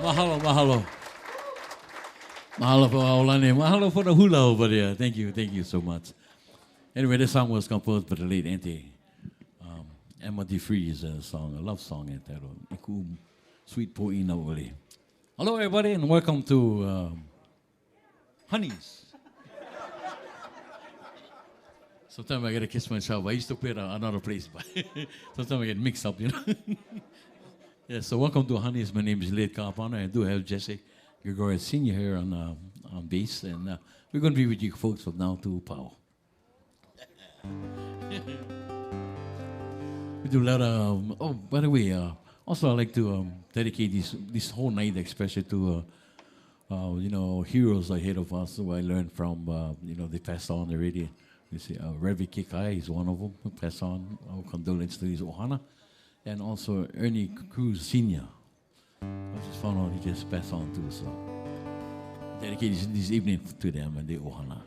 Mahalo, mahalo. Mahalo for Aulane. Mahalo for the hula over there. Thank you so much. Anyway, this song was composed by the late Auntie Emma DeFreeze, a song, a love song entitled Iku Sweet Po'ina Uli. Hello, everybody, and welcome to Honeys. Sometimes I get to kiss myself. I used to play at another place, but sometimes I get mixed up, you know. Yeah, so welcome to Honeys. My name is Late Carpenter. I do have Jesse Gregorius Sr. here on bass, and we're going to be with you folks from now to Power. We do a lot of. Oh, by the way, also I'd like to dedicate this whole night, especially to heroes ahead of us who I learned from. They passed on already. You see, Revi Kikai is one of them who passed on. Our condolence to his Ohana, and also Ernie Cruz Senior. I just found out he just passed on too. So dedicate this evening to them and the Ohana.